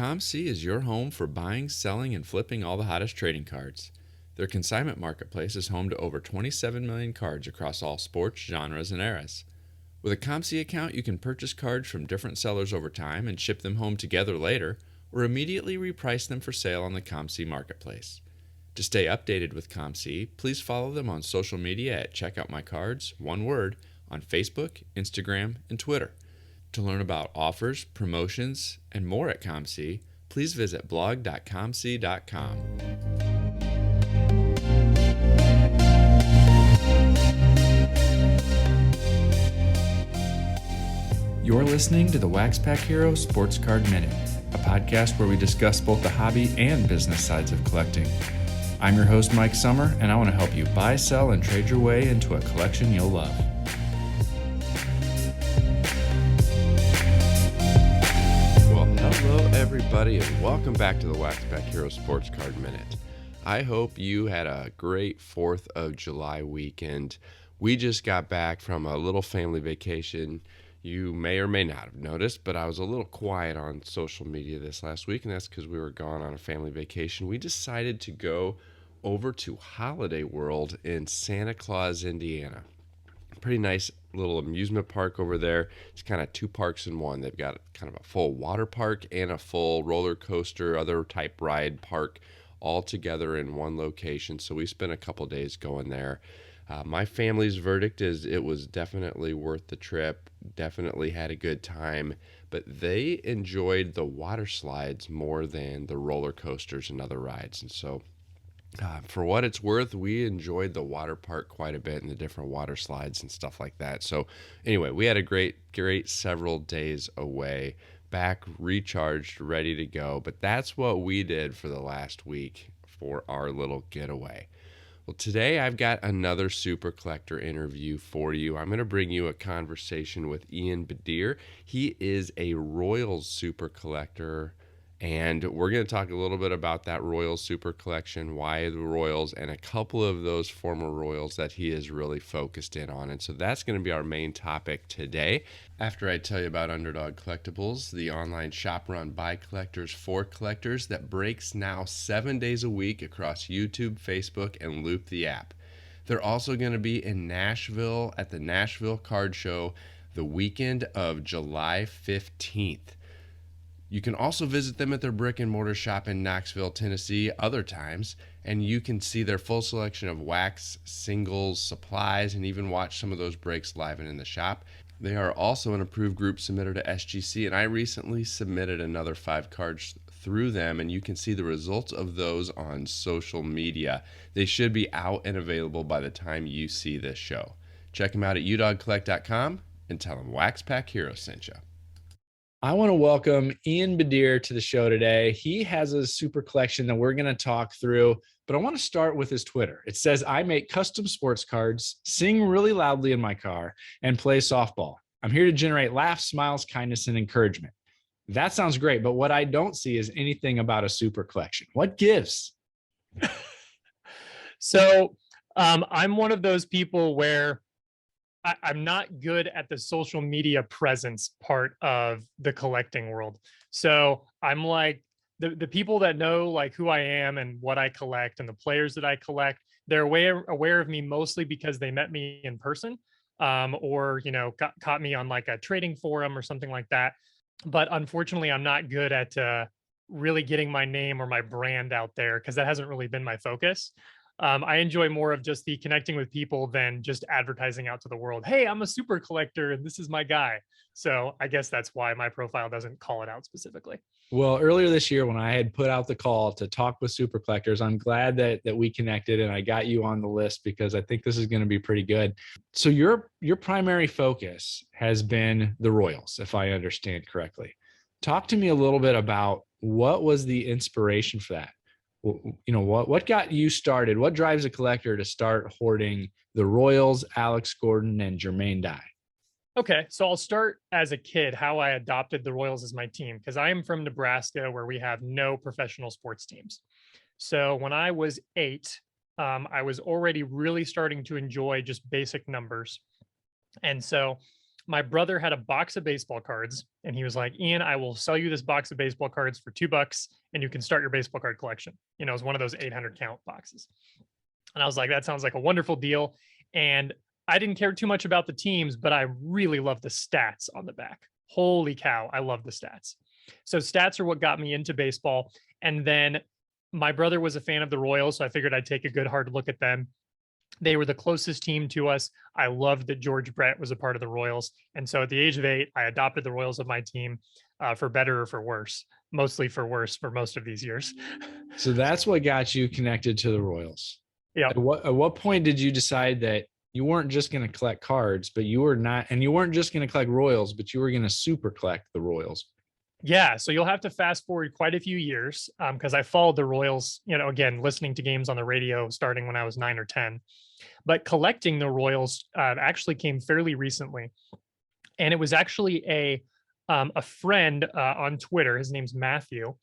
ComC is your home for buying, selling, and flipping all the hottest trading cards. Their consignment marketplace is home to over 27 million cards across all sports, genres, and eras. With a ComC account, you can purchase cards from different sellers over time and ship them home together later, or immediately reprice them for sale on the ComC marketplace. To stay updated with ComC, please follow them on social media at CheckOutMyCards, one word, on Facebook, Instagram, and Twitter. To learn about offers, promotions, and more at ComC, please visit blog.comc.com. You're listening to the WaxPackHero Sports Card Minute, a podcast where we discuss both the hobby and business sides of collecting. I'm your host, Mike Sommer, and I want to help you buy, sell, and trade your way into a collection you'll love. Hello everybody and welcome back to the WaxPackHero Sports Card Minute. I hope you had a great 4th of July weekend. We just got back from a little family vacation. You may or may not have noticed, but I was a little quiet on social media this last week, and that's because we were gone on a family vacation. We decided to go over to Holiday World in Santa Claus, Indiana. Pretty nice little amusement park over there. It's kind of two parks in one. They've got kind of a full water park and a full roller coaster, other type ride park all together in one location. So we spent a couple days going there. My family's verdict is it was definitely worth the trip, definitely had a good time, but they enjoyed the water slides more than the roller coasters and other rides. And so for what it's worth, we enjoyed the water park quite a bit and the different water slides and stuff like that. So anyway, we had a great several days away, back recharged, ready to go. But that's what we did for the last week for our little getaway. Well, today I've got another super collector interview for you. I'm going to bring you a conversation with Ian Badeer. He is a Royals super collector, and we're going to talk a little bit about that Royals super collection, why the Royals, and a couple of those former Royals that he is really focused in on. And so that's going to be our main topic today. After I tell you about Underdog Collectibles, the online shop run by collectors for collectors that breaks now 7 days a week across YouTube, Facebook, and Loop the app. They're also going to be in Nashville at the Nashville Card Show the weekend of July 15th. You can also visit them at their brick and mortar shop in Knoxville, Tennessee other times, and you can see their full selection of wax, singles, supplies, and even watch some of those breaks live and in the shop. They are also an approved group submitter to SGC, and I recently submitted another 5 cards through them, and you can see the results of those on social media. They should be out and available by the time you see this show. Check them out at udogcollect.com and tell them WaxPackHero sent you. I want to welcome Ian Badeer to the show today. He has a super collection that we're going to talk through, but I want to start with his Twitter. It says, I make custom sports cards, sing really loudly in my car, and play softball. I'm here to generate laughs, smiles, kindness, and encouragement. That sounds great, but what I don't see is anything about a super collection. What gives? So I'm one of those people where I'm not good at the social media presence part of the collecting world. So I'm like the people that know like who I am and what I collect and the players that I collect, they're aware of me mostly because they met me in person or, caught me on like a trading forum or something like that. But unfortunately, I'm not good at really getting my name or my brand out there because that hasn't really been my focus. I enjoy more of just the connecting with people than just advertising out to the world. Hey, I'm a super collector and this is my guy. So I guess that's why my profile doesn't call it out specifically. Well, earlier this year when I had put out the call to talk with super collectors, I'm glad that we connected and I got you on the list because I think this is going to be pretty good. So your primary focus has been the Royals, if I understand correctly. Talk to me a little bit about what was the inspiration for that? What got you started? What drives a collector to start hoarding the Royals, Alex Gordon, and Jermaine Dye? Okay, so I'll start as a kid, how I adopted the Royals as my team, because I am from Nebraska where we have no professional sports teams. So when I was 8, I was already really starting to enjoy just basic numbers. And so my brother had a box of baseball cards and he was like, Ian, I will sell you this box of baseball cards for $2 and you can start your baseball card collection. You know, it's one of those 800 count boxes. And I was like, that sounds like a wonderful deal. And I didn't care too much about the teams, but I really love the stats on the back. Holy cow, I love the stats. So stats are what got me into baseball. And then my brother was a fan of the Royals, so I figured I'd take a good hard look at them. They were the closest team to us. I loved that George Brett was a part of the Royals. And so at the age of 8, I adopted the Royals of my team, for better or for worse, mostly for worse for most of these years. So that's what got you connected to the Royals. Yeah. At what point did you decide that you weren't just going to collect cards, but you weren't just going to collect Royals, but you were going to super collect the Royals? Yeah, so you'll have to fast forward quite a few years, because I followed the Royals, you know, again, listening to games on the radio starting when I was 9 or 10. But collecting the Royals actually came fairly recently. And it was actually a friend on Twitter. His name's Matthew.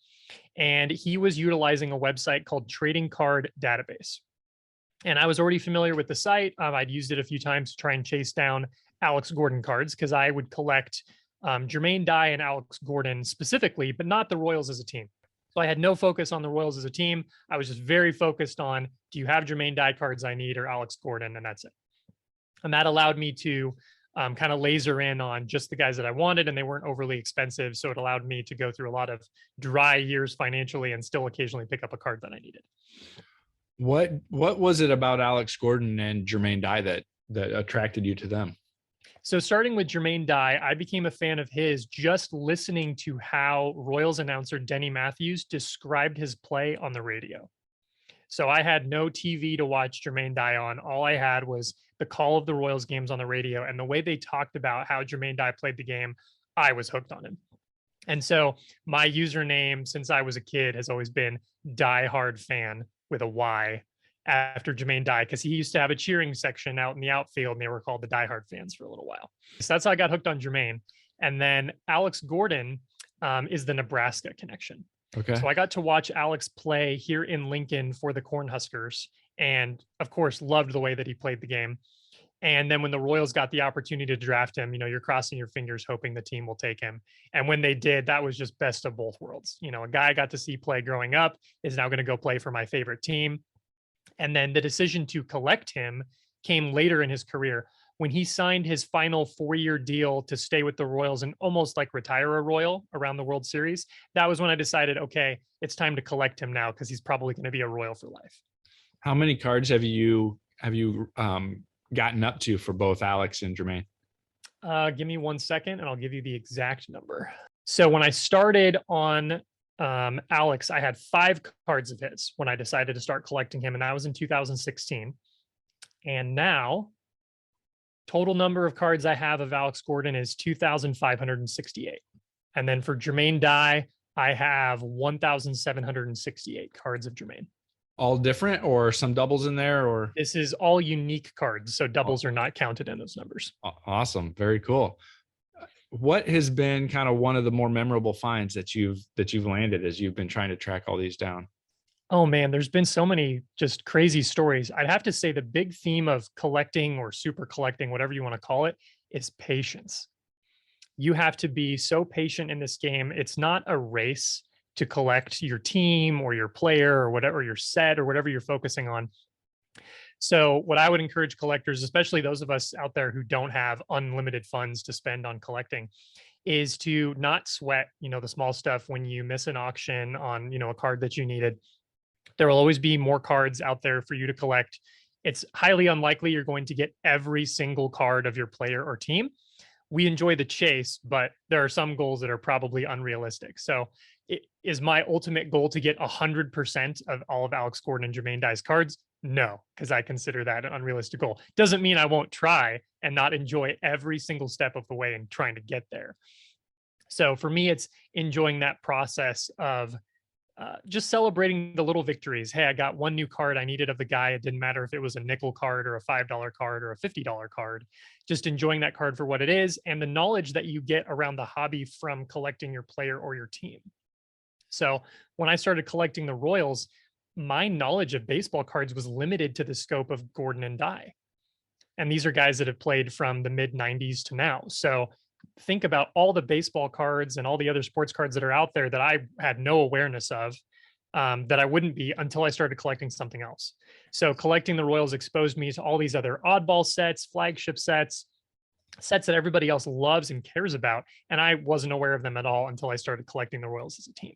And he was utilizing a website called Trading Card Database. And I was already familiar with the site. I'd used it a few times to try and chase down Alex Gordon cards because I would collect Jermaine Dye and Alex Gordon specifically, but not the Royals as a team. So I had no focus on the Royals as a team. I was just very focused on, do you have Jermaine Dye cards I need or Alex Gordon? And that's it. And that allowed me to kind of laser in on just the guys that I wanted, and they weren't overly expensive. So it allowed me to go through a lot of dry years financially and still occasionally pick up a card that I needed. What was it about Alex Gordon and Jermaine Dye that attracted you to them? So starting with Jermaine Dye, I became a fan of his just listening to how Royals announcer Denny Matthews described his play on the radio. So I had no TV to watch Jermaine Dye on. All I had was the call of the Royals games on the radio, and the way they talked about how Jermaine Dye played the game, I was hooked on him. And so my username since I was a kid has always been Die Hard Fan with a Y after Jermaine Dye, because he used to have a cheering section out in the outfield and they were called the Die Hard Fans for a little while. So that's how I got hooked on Jermaine. And then Alex Gordon is the Nebraska connection. Okay. So I got to watch Alex play here in Lincoln for the Cornhuskers, and of course loved the way that he played the game. And then when the Royals got the opportunity to draft him, you know, you're crossing your fingers hoping the team will take him. And when they did, that was just best of both worlds. You know, a guy I got to see play growing up is now going to go play for my favorite team. And then the decision to collect him came later in his career when he signed his final 4-year deal to stay with the Royals and almost like retire a Royal around the World Series. That was when I decided, okay, it's time to collect him now because he's probably going to be a Royal for life. How many cards have you gotten up to for both Alex and Jermaine? Give me 1 second and I'll give you the exact number. So when I started on Alex, I had 5 cards of his when I decided to start collecting him, and that was in 2016. And now, total number of cards I have of Alex Gordon is 2,568. And then for Jermaine Dye, I have 1,768 cards of Jermaine. All different, or some doubles in there, or? This is all unique cards, so doubles are not counted in those numbers. Awesome. Very cool. What has been kind of one of the more memorable finds that you've landed as you've been trying to track all these down? Oh man, there's been so many just crazy stories. I'd have to say the big theme of collecting or super collecting, whatever you want to call it, is patience. You have to be so patient in this game. It's not a race to collect your team or your player or whatever, your set or whatever you're focusing on. So what I would encourage collectors, especially those of us out there who don't have unlimited funds to spend on collecting, is to not sweat, you know, the small stuff when you miss an auction on, you know, a card that you needed. There will always be more cards out there for you to collect. It's highly unlikely you're going to get every single card of your player or team. We enjoy the chase, but there are some goals that are probably unrealistic. So it is my ultimate goal to get 100% of all of Alex Gordon and Jermaine Dye's cards? No, because I consider that an unrealistic goal. Doesn't mean I won't try and not enjoy every single step of the way and trying to get there. So for me, it's enjoying that process of just celebrating the little victories. Hey, I got one new card I needed of the guy. It didn't matter if it was a nickel card or a $5 card or a $50 card. Just enjoying that card for what it is and the knowledge that you get around the hobby from collecting your player or your team. So when I started collecting the Royals, my knowledge of baseball cards was limited to the scope of Gordon and Dye. And these are guys that have played from the mid 90s to now. So think about all the baseball cards and all the other sports cards that are out there that I had no awareness of, that I wouldn't be until I started collecting something else. So collecting the Royals exposed me to all these other oddball sets, flagship sets that everybody else loves and cares about. And I wasn't aware of them at all until I started collecting the Royals as a team.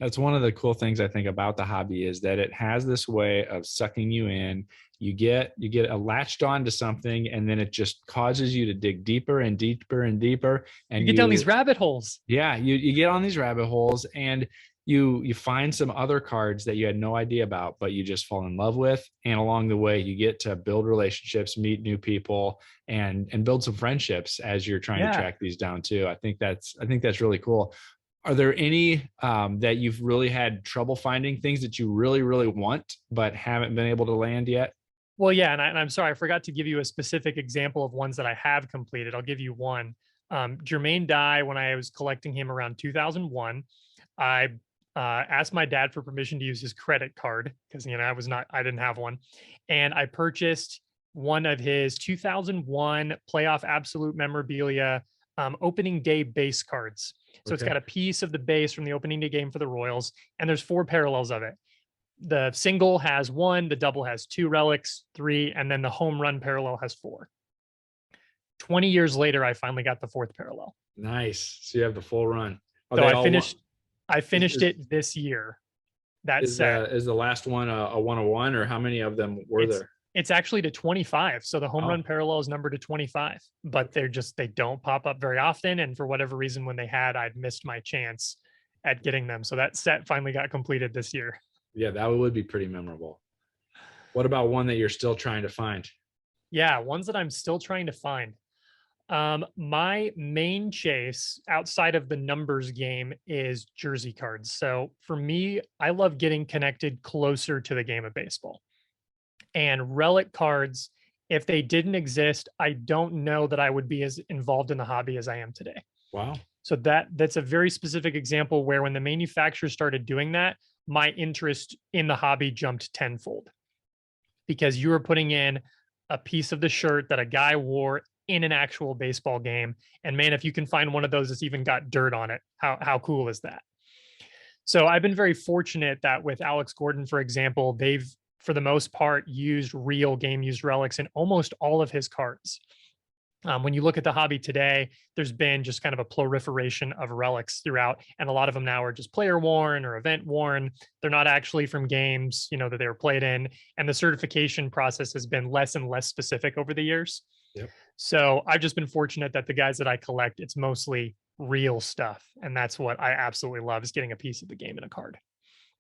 That's one of the cool things I think about the hobby is that it has this way of sucking you in. You get latched on to something, and then it just causes you to dig deeper and deeper and deeper. And you get down these rabbit holes. Yeah, you get on these rabbit holes, and you find some other cards that you had no idea about, but you just fall in love with. And along the way, you get to build relationships, meet new people, and build some friendships as you're trying to track these down too. I think that's really cool. Are there any that you've really had trouble finding, things that you really, really want, but haven't been able to land yet? Well, yeah. And I'm sorry, I forgot to give you a specific example of ones that I have completed. I'll give you one. Jermaine Dye, when I was collecting him around 2001, I asked my dad for permission to use his credit card because, I didn't have one. And I purchased one of his 2001 playoff absolute memorabilia opening day base cards. So It's got a piece of the base from the opening day game for the Royals, and there's 4 parallels of it. The single has 1, the double has 2 relics, 3, and then the home run parallel has 4. 20 years later, I finally got the 4th parallel. Nice. So you have the full run. So I finished it this year. Is the last one a 101, or how many of them were there? It's actually to 25. So the home run parallel is numbered to 25, but they don't pop up very often. And for whatever reason, when they had, I'd missed my chance at getting them. So that set finally got completed this year. Yeah, that would be pretty memorable. What about one that you're still trying to find? Yeah, ones that I'm still trying to find. My main chase outside of the numbers game is jersey cards. So for me, I love getting connected closer to the game of baseball. And relic cards, if they didn't exist, I don't know that I would be as involved in the hobby as I am today. Wow. So that's a very specific example where when the manufacturers started doing that, my interest in the hobby jumped tenfold, because you were putting in a piece of the shirt that a guy wore in an actual baseball game. And man, if you can find one of those that's even got dirt on it, how cool is that? So I've been very fortunate that with Alex Gordon, for example, they've, for the most part, used real game used relics in almost all of his cards. When you look at the hobby today, there's been just kind of a proliferation of relics throughout, and a lot of them now are just player worn or event worn. They're not actually from games, that they were played in, and the certification process has been less and less specific over the years. Yep. So I've just been fortunate that the guys that I collect, it's mostly real stuff, and that's what I absolutely love, is getting a piece of the game in a card.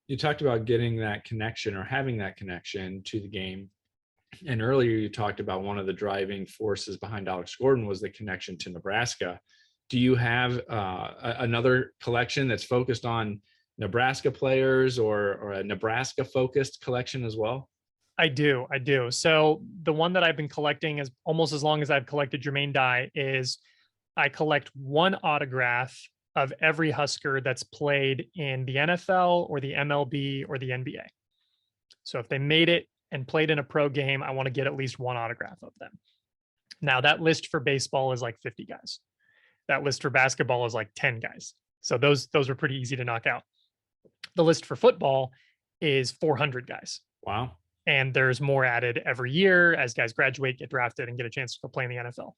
You talked about getting that connection or having that connection to the game. And earlier you talked about one of the driving forces behind Alex Gordon was the connection to Nebraska. Do you have another collection that's focused on Nebraska players, or a Nebraska focused collection as well? I do. So the one that I've been collecting is almost as long as I've collected Jermaine Dye is I collect one autograph of every Husker that's played in the NFL or the MLB or the NBA. So if they made it and played in a pro game, I want to get at least one autograph of them. Now that list for baseball is like 50 guys. That list for basketball is like 10 guys. So those are pretty easy to knock out. The list for football is 400 guys. Wow. And there's more added every year as guys graduate, get drafted, and get a chance to go play in the NFL.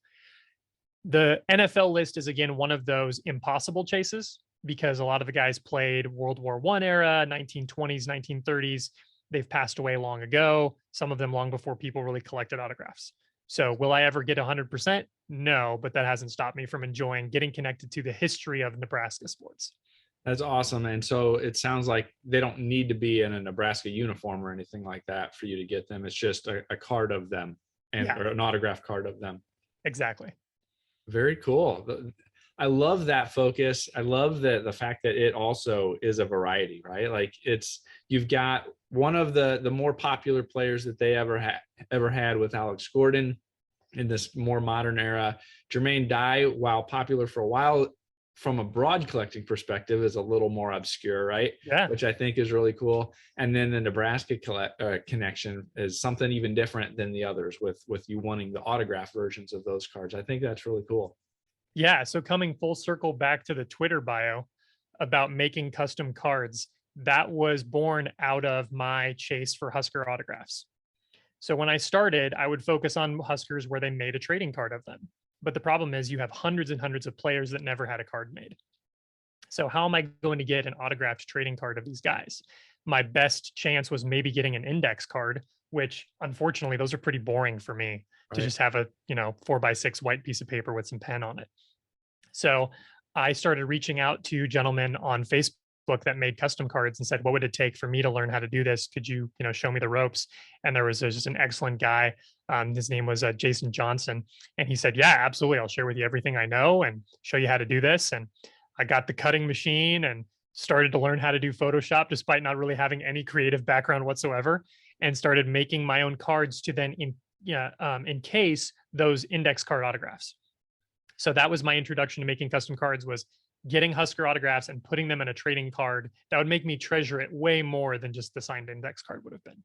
The NFL list is, again, one of those impossible chases, because a lot of the guys played World War I era, 1920s, 1930s. They've passed away long ago, some of them long before people really collected autographs. So will I ever get 100%? No, but that hasn't stopped me from enjoying getting connected to the history of Nebraska sports. That's awesome. And so it sounds like they don't need to be in a Nebraska uniform or anything like that for you to get them. It's just a card of them, or an autograph card of them. Exactly. Very cool. I love that focus. I love the fact that it also is a variety, right? Like you've got one of the more popular players that they ever had with Alex Gordon in this more modern era. Jermaine Dye, while popular for a while, from a broad collecting perspective is a little more obscure, right? Yeah. Which I think is really cool. And then the Nebraska connection is something even different than the others, with you wanting the autograph versions of those cards. I think that's really cool. Yeah. So coming full circle back to the Twitter bio about making custom cards, that was born out of my chase for Husker autographs. So when I started, I would focus on Huskers where they made a trading card of them. But the problem is you have hundreds and hundreds of players that never had a card made. So how am I going to get an autographed trading card of these guys? My best chance was maybe getting an index card, which unfortunately those are pretty boring for me to just have a 4x6 white piece of paper with some pen on it. So I started reaching out to gentlemen on Facebook that made custom cards and said, what would it take for me to learn how to do this? Could you, show me the ropes? And there was just an excellent guy. His name was Jason Johnson. And he said, yeah, absolutely. I'll share with you everything I know and show you how to do this. And I got the cutting machine and started to learn how to do Photoshop despite not really having any creative background whatsoever, and started making my own cards to then encase those index card autographs. So that was my introduction to making custom cards, was getting Husker autographs and putting them in a trading card that would make me treasure it way more than just the signed index card would have been.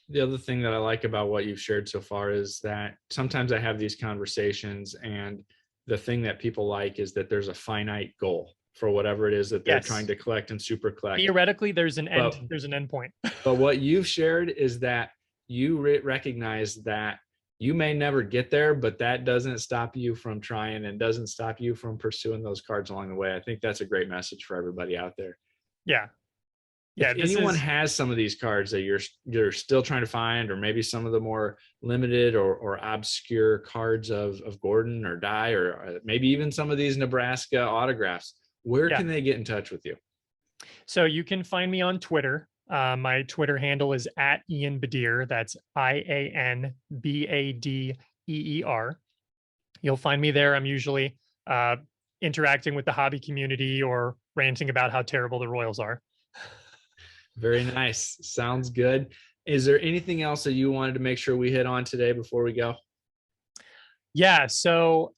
The other thing that I like about what you've shared so far is that sometimes I have these conversations, and the thing that people like is that there's a finite goal for whatever it is that they're trying to collect and super collect. Theoretically, there's an end point. But what you've shared is that you recognize that you may never get there, but that doesn't stop you from trying and doesn't stop you from pursuing those cards along the way. I think that's a great message for everybody out there. Yeah. Yeah. If anyone has some of these cards that you're still trying to find, or maybe some of the more limited or obscure cards of Gordon or Dye, or maybe even some of these Nebraska autographs, where can they get in touch with you? So you can find me on Twitter. My Twitter handle is @IanBadeer. That's IanBadeer. You'll find me there. I'm usually interacting with the hobby community or ranting about how terrible the Royals are. Very nice. Sounds good. Is there anything else that you wanted to make sure we hit on today before we go? Yeah. So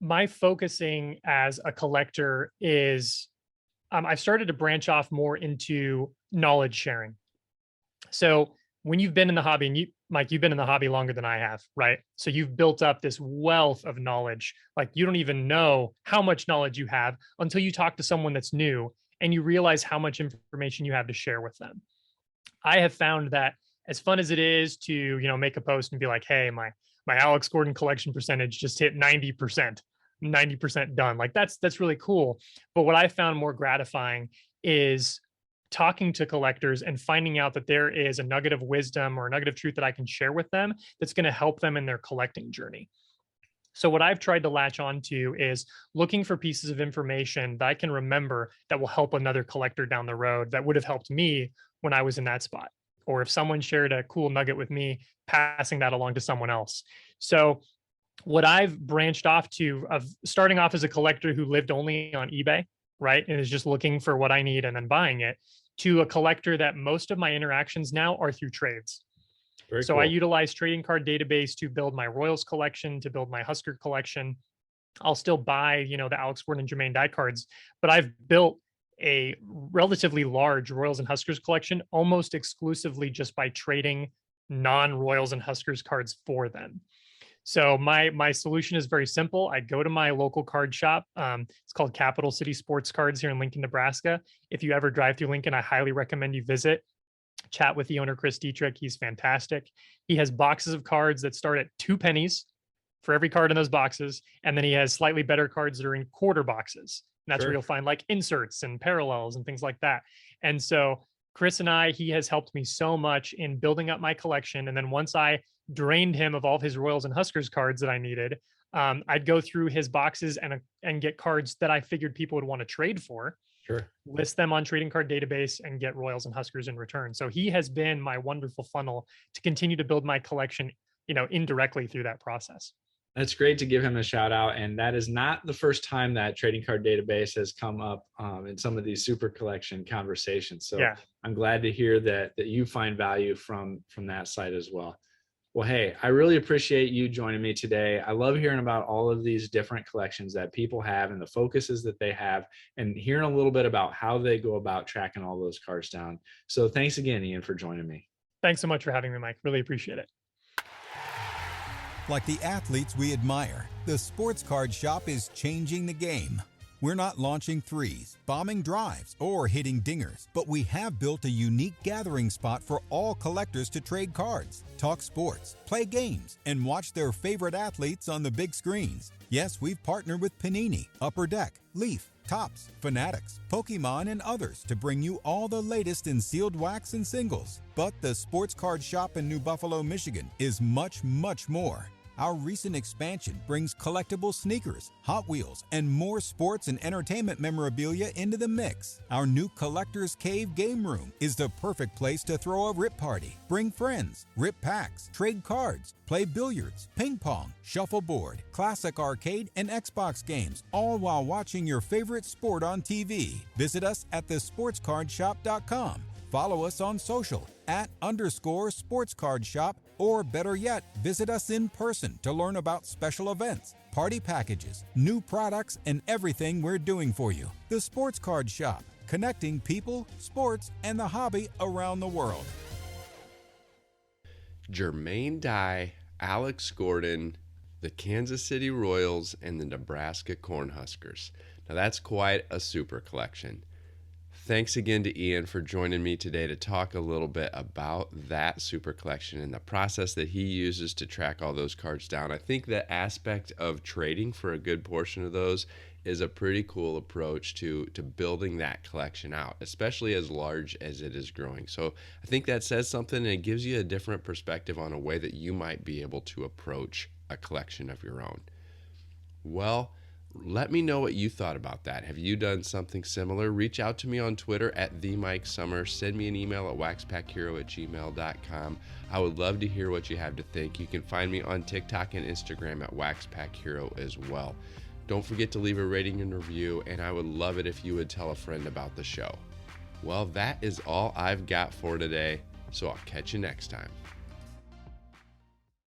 my focusing as a collector is I've started to branch off more into knowledge sharing. So when you've been in the hobby, and Mike, you've been in the hobby longer than I have, right? So you've built up this wealth of knowledge. Like, you don't even know how much knowledge you have until you talk to someone that's new and you realize how much information you have to share with them. I have found that as fun as it is to, make a post and be like, hey, my Alex Gordon collection percentage just hit 90%. 90% done. Like, that's really cool. But what I found more gratifying is talking to collectors and finding out that there is a nugget of wisdom or a nugget of truth that I can share with them that's going to help them in their collecting journey. So what I've tried to latch onto is looking for pieces of information that I can remember that will help another collector down the road that would have helped me when I was in that spot. Or if someone shared a cool nugget with me, passing that along to someone else. So what I've branched off to, of starting off as a collector who lived only on eBay, right, and is just looking for what I need and then buying it, to a collector that most of my interactions now are through trades. So I utilize trading card database to build my Royals collection, to build my Husker collection. I'll still buy, the Alex Gordon and Jermaine Dye cards, but I've built a relatively large Royals and Huskers collection almost exclusively just by trading non-Royals and Huskers cards for them. So my solution is very simple. I go to my local card shop. It's called Capital City Sports Cards here in Lincoln, Nebraska. If you ever drive through Lincoln, I highly recommend you visit. Chat with the owner, Chris Dietrich. He's fantastic. He has boxes of cards that start at 2 pennies for every card in those boxes. And then he has slightly better cards that are in quarter boxes. And that's where you'll find like inserts and parallels and things like that. And so Chris and he has helped me so much in building up my collection. And then once I drained him of all of his Royals and Huskers cards that I needed, I'd go through his boxes and get cards that I figured people would want to trade for. List them on trading card database and get Royals and Huskers in return. So he has been my wonderful funnel to continue to build my collection, indirectly through that process. That's great to give him a shout out. And that is not the first time that trading card database has come up in some of these super collection conversations. So I'm glad to hear that you find value from that site as well. Well, hey, I really appreciate you joining me today. I love hearing about all of these different collections that people have and the focuses that they have, and hearing a little bit about how they go about tracking all those cards down. So thanks again, Ian, for joining me. Thanks so much for having me, Mike. Really appreciate it. Like the athletes we admire, the Sports Card Shop is changing the game. We're not launching threes, bombing drives, or hitting dingers, but we have built a unique gathering spot for all collectors to trade cards, talk sports, play games, and watch their favorite athletes on the big screens. Yes, we've partnered with Panini, Upper Deck, Leaf, Topps, Fanatics, Pokemon, and others to bring you all the latest in sealed wax and singles. But the Sports Card Shop in New Buffalo, Michigan is much, much more. Our recent expansion brings collectible sneakers, Hot Wheels, and more sports and entertainment memorabilia into the mix. Our new Collector's Cave game room is the perfect place to throw a rip party, bring friends, rip packs, trade cards, play billiards, ping pong, shuffleboard, classic arcade, and Xbox games, all while watching your favorite sport on TV. Visit us at thesportscardshop.com. Follow us on social @_sportscardshop, or better yet, visit us in person to learn about special events, party packages, new products, and everything we're doing for you. The Sports Card Shop, connecting people, sports, and the hobby around the world. Jermaine Dye, Alex Gordon, the Kansas City Royals, and the Nebraska Cornhuskers. Now that's quite a super collection. Thanks again to Ian for joining me today to talk a little bit about that super collection and the process that he uses to track all those cards down. I think that aspect of trading for a good portion of those is a pretty cool approach to building that collection out, especially as large as it is growing. So I think that says something, and it gives you a different perspective on a way that you might be able to approach a collection of your own. Well, let me know what you thought about that. Have you done something similar? Reach out to me on Twitter @TheMikeSummer. Send me an email at WaxPackHero@gmail.com. I would love to hear what you have to think. You can find me on TikTok and Instagram at WaxPackHero as well. Don't forget to leave a rating and review, and I would love it if you would tell a friend about the show. Well, that is all I've got for today, so I'll catch you next time.